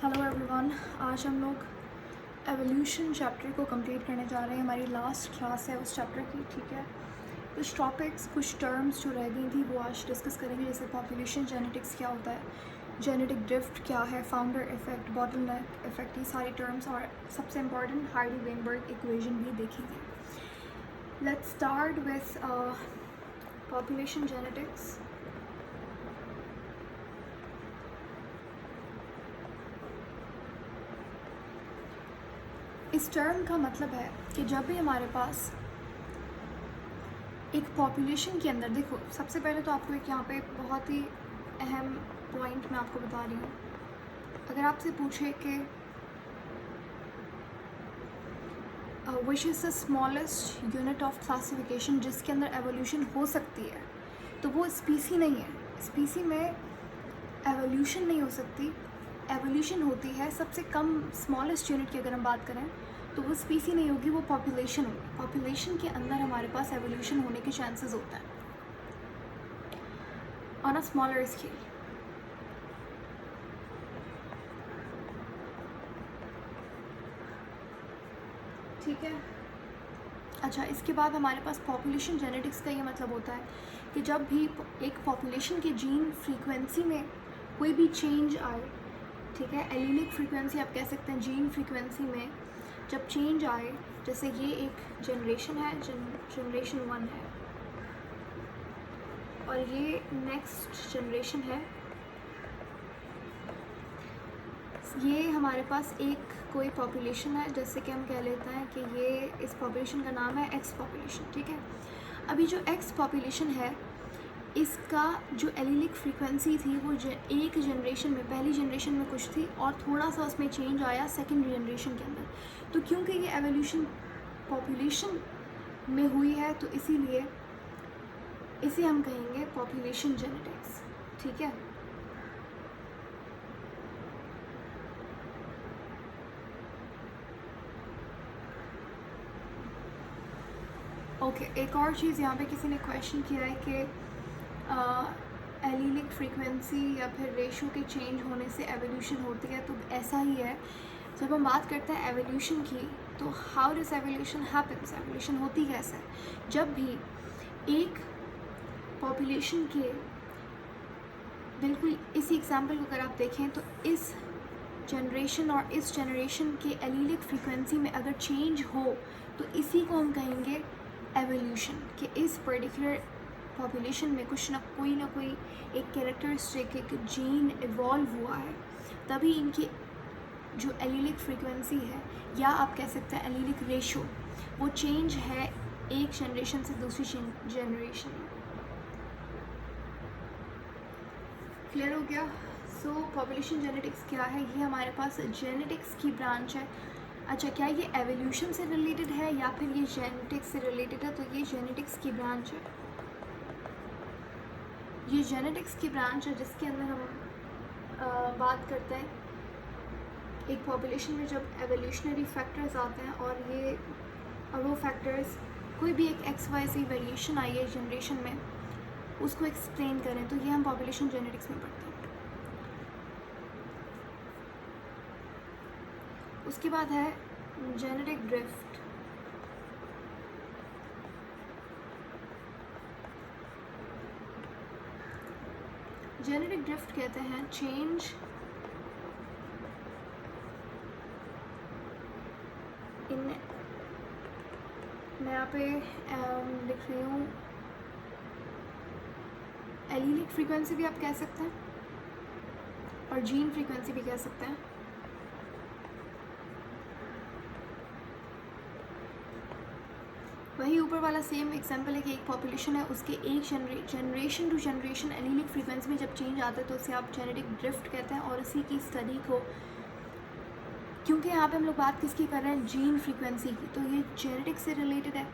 Hello everyone, आज हम लोग एवोल्यूशन चैप्टर को कंप्लीट करने जा रहे हैं। हमारी लास्ट क्लास है उस चैप्टर की, ठीक है। कुछ टॉपिक्स, कुछ टर्म्स जो रह गई थी वो आज डिस्कस करेंगे, जैसे पॉपुलेशन जेनेटिक्स क्या होता है, जेनेटिक ड्रिफ्ट क्या है, फाउंडर इफेक्ट, बॉटलनेक इफेक्ट, ये सारी टर्म्स, और सबसे इम्पॉर्टेंट हाइडी-वेनबर्ग इक्वेशन भी देखेंगे। Let's start with population genetics. इस टर्म का मतलब है कि जब भी हमारे पास एक पॉपुलेशन के अंदर, देखो सबसे पहले तो आपको एक यहाँ पे बहुत ही अहम पॉइंट मैं आपको बता रही हूँ। अगर आपसे पूछे कि which is the smallest unit of classification जिसके अंदर एवोल्यूशन हो सकती है, तो वो स्पीसी नहीं है। स्पीसी में एवोल्यूशन नहीं हो सकती। एवोल्यूशन होती है सबसे कम स्मॉलेस्ट यूनिट की। अगर हम बात करें तो वो स्पीसी नहीं होगी, वो पॉपुलेशन होगी। पॉपुलेशन के अंदर हमारे पास एवोल्यूशन होने के चांसेस होता है ऑन अ स्मॉलर स्केल। ठीक है। अच्छा, इसके बाद हमारे पास पॉपुलेशन जेनेटिक्स का ये मतलब होता है कि जब भी एक पॉपुलेशन के जीन फ्रीक्वेंसी में कोई भी चेंज आए, ठीक है, एलीलिक फ्रीक्वेंसी आप कह सकते हैं, जीन फ्रीक्वेंसी में जब चेंज आए, जैसे ये एक जनरेशन है, जनरेशन 1 है, और ये नेक्स्ट जनरेशन है, ये हमारे पास एक कोई पॉपुलेशन है, जैसे कि हम कह लेते हैं कि ये इस पॉपुलेशन का नाम है एक्स पॉपुलेशन, ठीक है। अभी जो एक्स पॉपुलेशन है, इसका जो एलीलिक फ्रीक्वेंसी थी वो एक जनरेशन में, पहली जनरेशन में कुछ थी और थोड़ा सा उसमें चेंज आया सेकंड जनरेशन के अंदर। तो क्योंकि ये एवोल्यूशन पॉपुलेशन में हुई है, तो इसीलिए इसे हम कहेंगे पॉपुलेशन जेनेटिक्स, ठीक है। ओके, एक और चीज़ यहाँ पे किसी ने क्वेश्चन किया है कि एलीलिक फ्रीक्वेंसी या फिर रेशो के चेंज होने से एवोल्यूशन होती है। तो ऐसा ही है, जब हम बात करते हैं एवोल्यूशन की, तो how does evolution happens, evolution होती कैसे? जब भी एक पॉपुलेशन के, बिल्कुल इसी एग्जांपल को अगर आप देखें, तो इस जनरेशन और इस जनरेशन के एलीलिक फ्रीक्वेंसी में अगर चेंज हो, तो इसी को हम कहेंगे एवोल्यूशन, कि इस पर्टिकुलर पॉपुलेशन में कुछ ना कोई एक कैरेक्टरिस्टिक, एक जीन इवॉल्व हुआ है, तभी इनकी जो एलीलिक फ्रीक्वेंसी है, या आप कह सकते हैं एलीलिक रेशो, वो चेंज है एक जनरेशन से दूसरी जनरेशन में। क्लियर हो गया? सो पॉपुलेशन जेनेटिक्स क्या है? ये हमारे पास जेनेटिक्स की ब्रांच है। अच्छा, क्या ये एवोल्यूशन से रिलेटेड है या फिर ये जेनेटिक्स से रिलेटेड है? तो ये जेनेटिक्स की ब्रांच है। ये जेनेटिक्स की ब्रांच है जिसके अंदर हम बात करते हैं एक पॉपुलेशन में जब एवोल्यूशनरी फैक्टर्स आते हैं, और वो फैक्टर्स कोई भी एक XYZ वेरिएशन आई है जनरेशन में, उसको एक्सप्लेन करें, तो ये हम पॉपुलेशन जेनेटिक्स में पढ़ते हैं। उसके बाद है जेनेटिक ड्रिफ्ट। जेनेटिक ड्रिफ्ट कहते हैं चेंज इन, मैं यहाँ पे लिख रही हूँ एलीलिक फ्रीक्वेंसी भी आप कह सकते हैं और जीन फ्रीक्वेंसी भी कह सकते हैं। वही ऊपर वाला सेम एग्जांपल है कि एक पॉपुलेशन है, उसके एक generation to generation allelic frequency में जब चेंज आता है, तो उसे आप जेनेटिक ड्रिफ्ट कहते हैं। और इसी की स्टडी को, क्योंकि यहाँ पे हम लोग बात किसकी कर रहे हैं, जीन फ्रीक्वेंसी की, तो ये जेनेटिक्स से रिलेटेड है।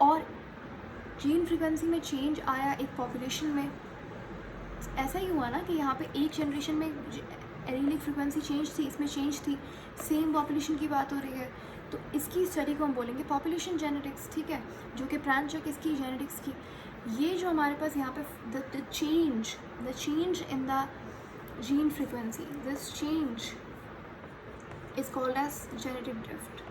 और जीन फ्रीक्वेंसी में चेंज आया एक पॉपुलेशन में, ऐसा ही हुआ ना कि यहाँ पे एक जनरेशन में एलीलिक फ्रीक्वेंसी चेंज थी, इसमें चेंज थी, सेम पॉपुलेशन की बात हो रही है, तो इसकी स्टडी को हम बोलेंगे पॉपुलेशन जेनेटिक्स, ठीक है, जो कि ब्रांच है किसकी, जेनेटिक्स की। ये जो हमारे पास यहाँ पे the change in the gene frequency, this change is called as genetic drift.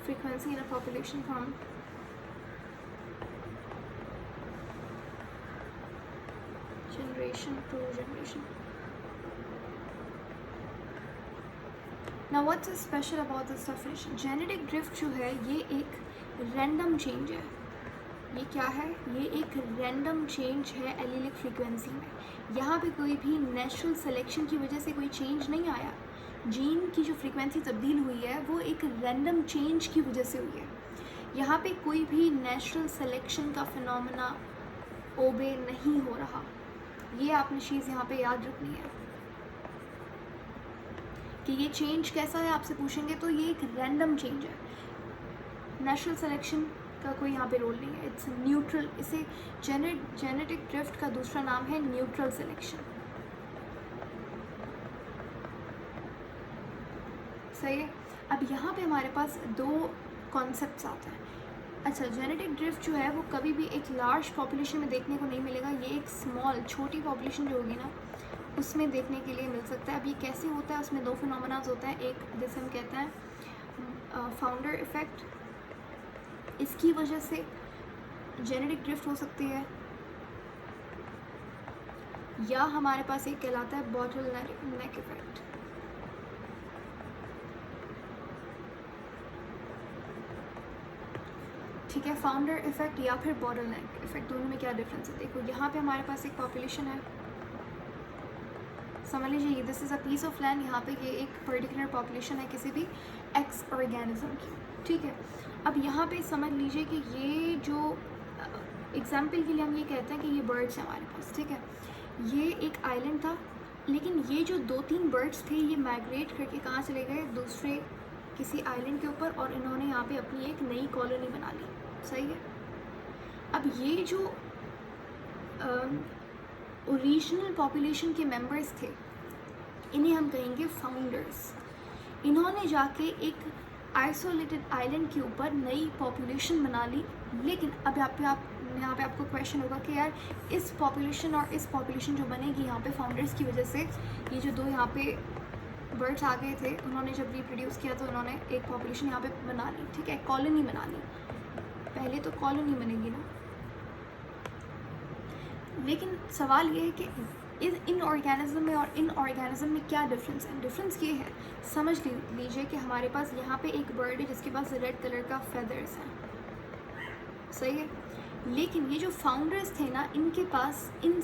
Frequency in a population from generation to generation. Now what's special about this definition? Genetic drift जो है ये एक random change है. ये क्या है? ये एक रैंडम चेंज है एलीलिक फ्रीक्वेंसी में. यहाँ पे कोई भी नेचुरल सिलेक्शन की वजह से कोई चेंज नहीं आया. जीन की जो फ्रीक्वेंसी तब्दील हुई है वो एक रैंडम चेंज की वजह से हुई है. यहाँ पे कोई भी नेचुरल सिलेक्शन का फिनोमेना ओबे नहीं हो रहा. ये आपने चीज़ यहाँ पे याद रखनी है कि ये चेंज कैसा है. आपसे पूछेंगे तो ये एक रैंडम चेंज है. नेचुरल सिलेक्शन का कोई यहाँ पे रोल नहीं है. It's neutral. इसे जेनेटिक ड्रिफ्ट का दूसरा नाम है न्यूट्रल सिलेक्शन. सही है. अब यहाँ पे हमारे पास दो कॉन्सेप्ट्स आते हैं. अच्छा, जेनेटिक ड्रिफ्ट जो है वो कभी भी एक लार्ज पॉपुलेशन में देखने को नहीं मिलेगा. ये एक स्मॉल छोटी पॉपुलेशन जो होगी ना उसमें देखने के लिए मिल सकता है. अब ये कैसे होता है? उसमें दो फिनोमेनास होता है. एक जैसे हम कहते हैं फाउंडर इफेक्ट. इसकी वजह से जेनेटिक ड्रिफ्ट हो सकती है, या हमारे पास एक कहलाता है बॉटलनेक इफेक्ट. ठीक है, फाउंडर इफेक्ट या फिर बॉटलनेक इफेक्ट, दोनों में क्या डिफरेंस है? देखो यहाँ पे हमारे पास एक पॉपुलेशन है. समझ लीजिए this is a piece of land. यहाँ पे ये एक पर्टिकुलर पॉपुलेशन है किसी भी एक्स ऑर्गेनिज्म की. ठीक है. अब यहाँ पे समझ लीजिए कि ये जो एग्जाम्पल के लिए हम ये कहते हैं कि ये बर्ड्स हैं हमारे पास. ठीक है. ये एक आइलैंड था, लेकिन ये जो 2-3 बर्ड्स थे ये माइग्रेट करके कहाँ चले गए? दूसरे किसी आइलैंड के ऊपर, और इन्होंने यहाँ पे अपनी एक नई कॉलोनी बना ली. सही है. अब ये जो ओरिजिनल पॉपुलेशन के मेंबर्स थे इन्हें हम कहेंगे फाउंडर्स. इन्होंने जाके एक आइसोलेटेड आइलैंड के ऊपर नई पॉपुलेशन बना ली. लेकिन अब यहाँ पे आपको क्वेश्चन होगा कि यार इस पॉपुलेशन और इस पॉपुलेशन जो बनेगी यहाँ पे फाउंडर्स की वजह से, ये जो दो यहाँ पे बर्ड्स आ गए थे उन्होंने जब रिप्रोड्यूस किया तो उन्होंने एक पॉपुलेशन यहाँ पे बना ली. ठीक है, कॉलोनी बना ली. पहले तो कॉलोनी बनेगी ना. लेकिन सवाल ये है कि इन ऑर्गेनिज्म में और इन ऑर्गेनिज्म में क्या डिफरेंस है? डिफरेंस ये है, समझ लीजिए कि हमारे पास यहाँ पे एक बर्ड है जिसके पास रेड कलर का फेदर्स हैं. सही है. लेकिन ये जो फाउंडर्स थे ना, इनके पास इन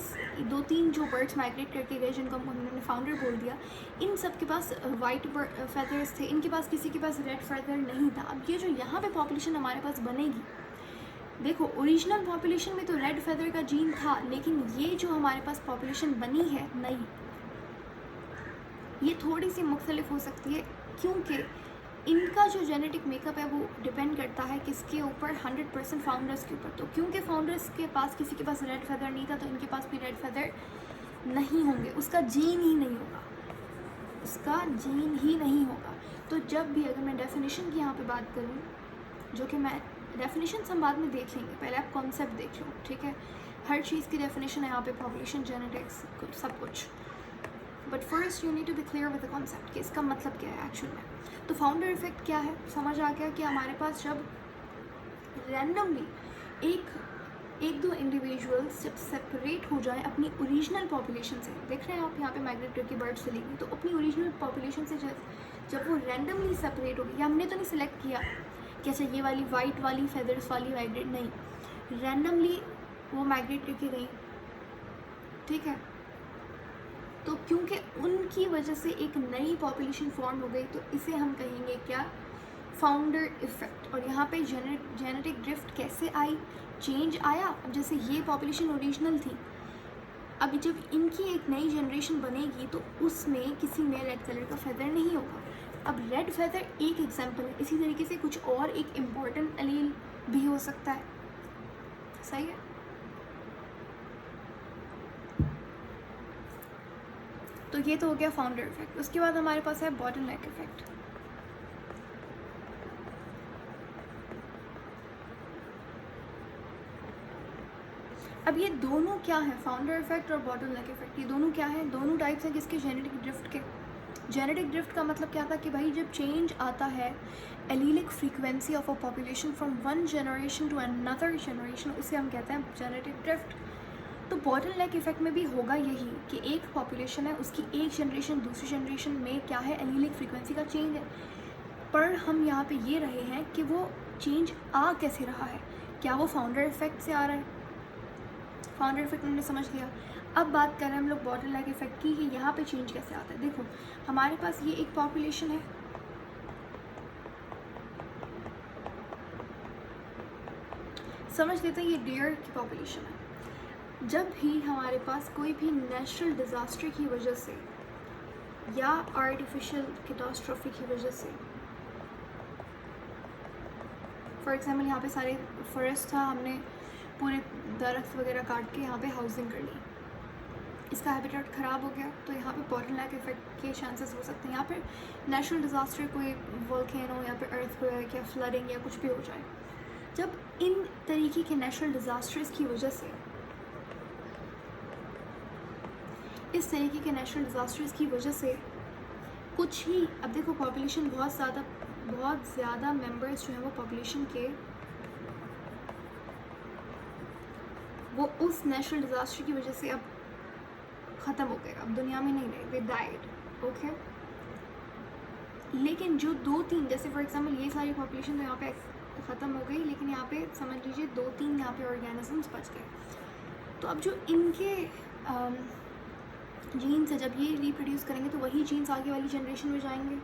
2-3 जो बर्ड्स माइग्रेट करके गए जिनको हमने फाउंडर बोल दिया, इन सब के पास वाइट फेदर्स थे. इनके पास किसी के पास रेड फेदर नहीं था. अब ये जो यहाँ पे पॉपुलेशन हमारे पास बनेगी, देखो ओरिजिनल पॉपुलेशन में तो रेड फेदर का जीन था, लेकिन ये जो हमारे पास पॉपुलेशन बनी है नई, ये थोड़ी सी मुख्तलिफ हो सकती है क्योंकि इनका जो जेनेटिक मेकअप है वो डिपेंड करता है किसके ऊपर? 100% फाउंडर्स के ऊपर. तो क्योंकि फाउंडर्स के पास किसी के पास रेड फेदर नहीं था तो इनके पास भी रेड फेदर नहीं होंगे. उसका जीन ही नहीं होगा. उसका जीन ही नहीं होगा. तो जब भी अगर मैं डेफिनेशन की यहाँ पे बात करूँ, जो कि मैं डेफिनेशन हम बाद में देख लेंगे, पहले आप कॉन्सेप्ट देख लो. ठीक है, हर चीज़ की डेफिनेशन है यहाँ पे, पॉपुलेशन, जेनेटिक्स, सब कुछ. But first you need to be clear with the concept कि इसका मतलब क्या है एक्चुअल में. तो फाउंडर इफेक्ट क्या है? समझ आ गया कि हमारे पास जब रैंडमली एक दो इंडिविजुअल्स जब सेपरेट हो जाए अपनी ओरिजिनल पॉपुलेशन से, देख रहे हैं आप यहाँ पे माइग्रेट करके बर्ड्स चली गई, तो अपनी ओरिजिनल पॉपुलेशन से जब वो रैंडमली सेपरेट होगी, या हमने तो नहीं सिलेक्ट किया कि अच्छा ये वाली वाइट वाली फेदर्स वाली माइग्रेट, नहीं, रैंडमली वो माइग्रेट करके गई. ठीक है. तो क्योंकि उनकी वजह से एक नई पॉपुलेशन फॉर्म हो गई तो इसे हम कहेंगे क्या? Founder effect. और यहाँ पे जेनेटिक ड्रिफ्ट कैसे आई? चेंज आया. अब जैसे ये पॉपुलेशन ओरिजिनल थी, अब जब इनकी एक नई जनरेशन बनेगी तो उसमें किसी में रेड कलर का फेदर नहीं होगा. अब रेड फेदर एक एग्जांपल है. इसी तरीके से कुछ और एक इम्पॉर्टेंट एलील भी हो सकता है. सही है. तो ये तो हो गया फाउंडर इफेक्ट. उसके बाद हमारे पास है बॉटलनेक इफेक्ट. अब ये दोनों क्या है, फाउंडर इफेक्ट और बॉटलनेक इफेक्ट, ये दोनों क्या है, दोनों टाइप्स हैं किसके, जेनेटिक ड्रिफ्ट के। जेनेटिक ड्रिफ्ट का मतलब क्या था कि भाई जब चेंज आता है allelic frequency of a population from one generation to another generation, उसे हम कहते हैं जेनेटिक ड्रिफ्ट। तो बॉटलनेक इफेक्ट में भी होगा यही कि एक पॉपुलेशन है, उसकी एक जनरेशन दूसरी जनरेशन में क्या है, एलीलिक फ्रीक्वेंसी का चेंज है। पर हम यहाँ पे ये रहे हैं कि वो चेंज आ कैसे रहा है, क्या वो फाउंडर इफेक्ट से आ रहा है, फाउंडर इफेक्ट हमने समझ लिया। अब बात करें हम लोग बॉटलनेक इफेक्ट की कि यहाँ पे चेंज कैसे आता है। देखो हमारे पास ये एक पॉपुलेशन है, समझ लेते हैं ये डियर की पॉपुलेशन है। जब भी हमारे पास कोई भी नेचुरल डिज़ास्टर की वजह से या आर्टिफिशियल कैटास्ट्रोफी की वजह से, फॉर एग्जांपल यहाँ पे सारे फॉरेस्ट था, हमने पूरे दरख्त वगैरह काट के यहाँ पे हाउसिंग कर ली, इसका हैबिटेट ख़राब हो गया, तो यहाँ पे बॉटलनेक इफेक्ट के चांसेस हो सकते हैं। यहाँ पे नेचुरल डिज़ास्टर, कोई वोल्केनो या पे अर्थक्वेक या फ्लडिंग या कुछ भी हो जाए, जब इन तरीके के नेचुरल डिज़ास्टर्स की वजह से, इस तरीके के नेचुरल डिज़ास्टर्स की वजह से कुछ ही, अब देखो पॉपुलेशन बहुत ज़्यादा मेंबर्स जो हैं वो पॉपुलेशन के, वो उस नेचुरल डिज़ास्टर की वजह से अब ख़त्म हो गए, अब दुनिया में नहीं रहे, दे डाइड, ओके। लेकिन जो 2-3, जैसे फॉर एग्जांपल ये सारी पॉपुलेशन तो यहाँ पे ख़त्म हो गई, लेकिन यहाँ पे समझ लीजिए 2-3 यहाँ पे ऑर्गेनिजम्स बच गए। तो अब जो इनके जीन्स है, जब ये रिप्रोड्यूस करेंगे तो वही जीन्स आगे वाली जनरेशन में जाएंगे,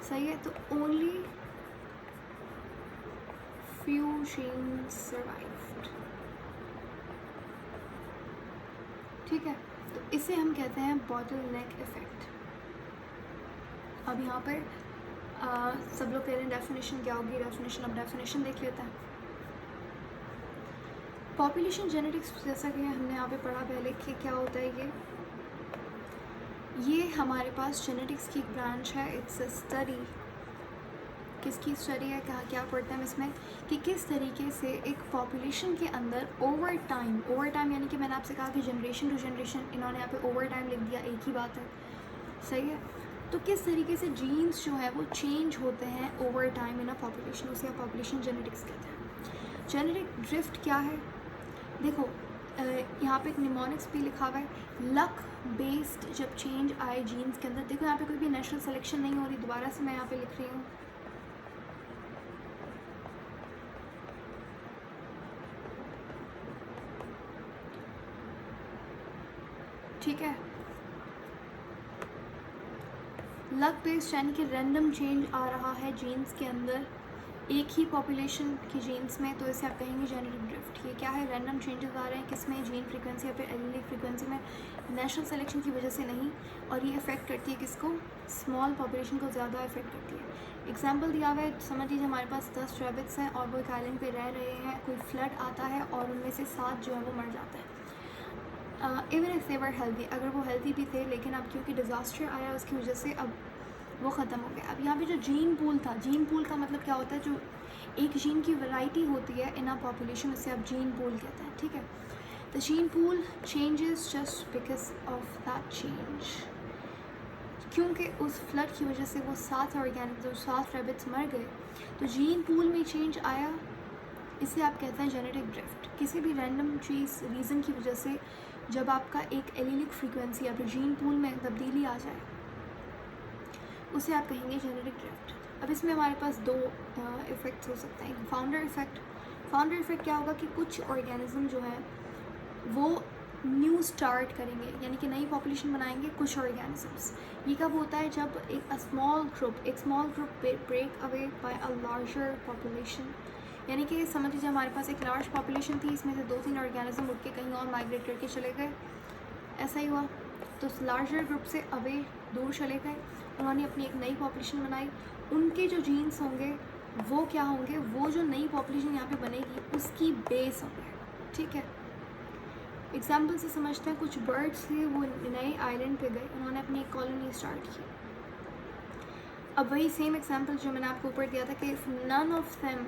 सही है। तो ओनली फ्यू जीन्स सर्वाइव्ड, ठीक है। तो इसे हम कहते हैं बॉटलनेक इफेक्ट। अब यहाँ पर सब लोग कह रहे हैं डेफिनेशन क्या होगी, डेफिनेशन, अब डेफिनेशन देख लेते हैं। पॉपुलेशन जेनेटिक्स, जैसा कि हमने यहाँ पे पढ़ा पहले कि क्या होता है, ये हमारे पास जेनेटिक्स की एक ब्रांच है। इट्स अ स्टडी, किसकी स्टडी है, क्या पढ़ते हैं इसमें कि किस तरीके से एक पॉपुलेशन के अंदर ओवर टाइम यानी कि मैंने आपसे कहा कि जनरेशन टू जनरेशन, इन्होंने यहाँ पे ओवर टाइम लिख दिया, एक ही बात है, सही है। तो किस तरीके से जीन्स जो है वो चेंज होते हैं over time in a population, उसे आप पॉपुलेशन जेनेटिक्स कहते हैं। जेनेटिक ड्रिफ्ट क्या है, देखो यहाँ पे एक निमोनिक्स भी लिखा हुआ है, लक बेस्ड जब चेंज आए जीन्स के अंदर। देखो यहाँ पे कोई भी नेचुरल सिलेक्शन नहीं हो रही, दोबारा से मैं यहाँ पे लिख रही हूँ, ठीक है। लक बेस्ड यानी कि रैंडम चेंज आ रहा है जीन्स के अंदर एक ही पॉपुलेशन की जीन्स में, तो इसे आप कहेंगे जेनेटिक ड्रिफ्ट। ये क्या है, रैंडम चेंजेस आ रहे हैं किसमें, जीन फ्रीक्वेंसी या फिर एलीलिक फ्रीक्वेंसी में, नेचुरल सिलेक्शन की वजह से नहीं, और ये इफेक्ट करती है किसको, स्मॉल पॉपुलेशन को ज़्यादा इफेक्ट करती है। एग्जाम्पल दिया हुआ है, समझ लीजिए हमारे पास 10 रैबिट्स हैं और वो एक आइलैंड पे रह रहे हैं, कोई फ्लड आता है और उनमें से 7 जो है वो मर जाते हैं। Even if they were healthy, अगर वो हेल्दी भी थे, लेकिन अब क्योंकि डिज़ास्टर आया उसकी वजह से अब वो ख़त्म हो गया। अब यहाँ पे जो जीन पूल था, जीन पूल का मतलब क्या होता है, जो एक जीन की वैरायटी होती है इन अ पॉपुलेशन, उसे आप जीन पूल कहते हैं, ठीक है। The gene pool changes just because of that change, क्योंकि उस फ्लड की वजह से वो 7 रैबिट्स मर गए, तो जीन पूल में चेंज आया, इसे आप कहते हैं जेनेटिक ड्रिफ्ट। किसी भी रैंडम चीज़ रीज़न की वजह से जब आपका एक एलीलिक फ्रीक्वेंसी या फिर जीन पूल में तब्दीली आ जाए, उसे आप कहेंगे जेनेटिक ड्रिफ्ट। अब इसमें हमारे पास 2 इफ़ेक्ट्स हो सकते हैं। फाउंडर इफ़ेक्ट, फाउंडर इफ़ेक्ट क्या होगा कि कुछ ऑर्गेनिज्म जो है वो न्यू स्टार्ट करेंगे, यानी कि नई पॉपुलेशन बनाएंगे कुछ ऑर्गेनिजम्स। ये कब होता है, जब एक small group break away by a larger population, यानी कि समझ लीजिए हमारे पास एक लार्ज पॉपुलेशन थी, इसमें से 2-3 ऑर्गेनिज्म उठ के कहीं और माइग्रेट करके चले गए, ऐसा ही हुआ। तो लार्जर ग्रुप से अवे दूर चले गए, उन्होंने अपनी एक नई पॉपुलेशन बनाई, उनके जो जीन्स होंगे वो क्या होंगे, वो जो नई पॉपुलेशन यहाँ पे बनेगी उसकी बेस होंगे, ठीक है। एग्जाम्पल से समझते हैं, कुछ बर्ड्स थे वो नए आइलैंड पे गए, उन्होंने अपनी एक कॉलोनी स्टार्ट की। अब वही सेम एग्जाम्पल जो मैंने आपको ऊपर दिया था कि if none of them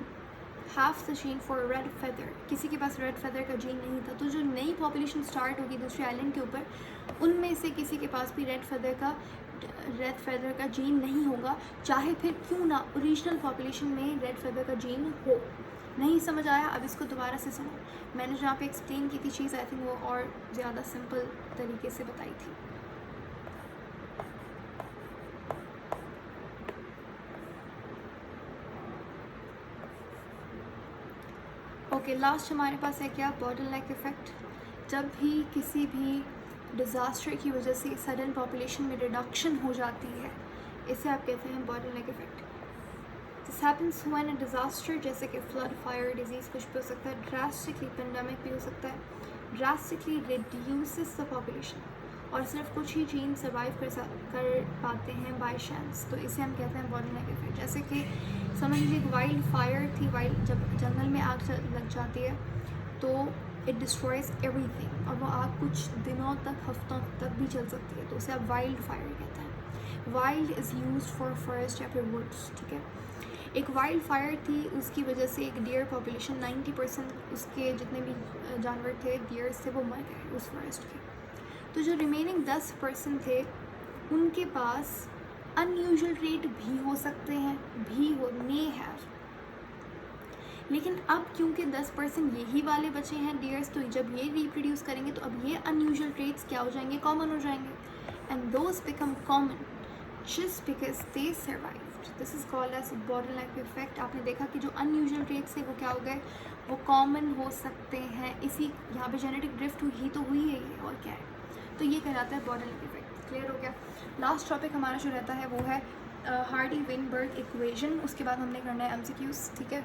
have the gene for red feather, किसी के पास रेड फेदर का जीन नहीं था। तो जो नई पॉपुलेशन स्टार्ट होगी दूसरे आइलैंड के ऊपर, उनमें से किसी के पास भी रेड फेदर का जीन नहीं होगा, चाहे फिर क्यों ना ओरिजिनल पॉपुलेशन में रेड फेदर का जीन हो। नहीं समझ आया? अब इसको दोबारा से सुनो। मैंने जहाँ पे एक्सप्लेन की थी चीज़, आई थिंक वो और ज़्यादा सिंपल तरीके से बताई थी। ओके, लास्ट हमारे पास है क्या, बॉटलनेक इफेक्ट। जब भी किसी भी डिज़ास्टर की वजह से सडन पॉपुलेशन में रिडक्शन हो जाती है, इसे आप कहते हैं bottleneck effect. This happens when a disaster, जैसे कि फ्लड, फायर, डिजीज़, कुछ भी हो सकता है, ड्रास्टिकली, पेंडेमिक भी हो सकता है, ड्रास्टिकली रिड्यूसेस द पॉपुलेशन, और सिर्फ कुछ ही जीन सर्वाइव कर पाते हैं बाय चांस, तो इसे हम कहते हैं बॉटलनेक इफेक्ट। जैसे कि समझ लीजिए एक वाइल्ड फायर थी, जब जंगल में आग लग जाती है तो इट डिस्ट्रॉयज एवरीथिंग, और वो आग कुछ दिनों तक, हफ्तों तक भी चल सकती है, तो उसे आप वाइल्ड फायर कहते हैं। Wild is use for forest या फिर वुड्स, ठीक है। एक वाइल्ड फायर थी, उसकी वजह से एक डियर पॉपुलेशन 90% उसके जितने भी जानवर थे, डियर्स थे, वो मर गए उस फॉरेस्ट के। तो जो रिमेनिंग 10% थे, उनके पास अनयूजुअल ट्रेट भी हो सकते हैं, मे हैव, लेकिन अब क्योंकि 10% यही वाले बचे हैं डियर्स, तो जब ये रिप्रोड्यूस करेंगे तो अब ये अनयूजुअल ट्रेट्स क्या हो जाएंगे, कॉमन हो जाएंगे, and those become common just because they survived. This is called as bottleneck effect. आपने देखा कि जो अनयूजुअल ट्रेट्स थे वो क्या हो गए, वो कॉमन हो सकते हैं। इसी यहाँ पे जेनेटिक ड्रिफ्ट हुई तो हुई है ये, और क्या है, तो ये कहलाता है बॉटलनेक इफेक्ट। क्लियर हो गया? लास्ट टॉपिक हमारा जो रहता है वो है हार्डी-वेनबर्ग इक्वेशन। उसके बाद हमने करना है एमसीक्यूज, ठीक है।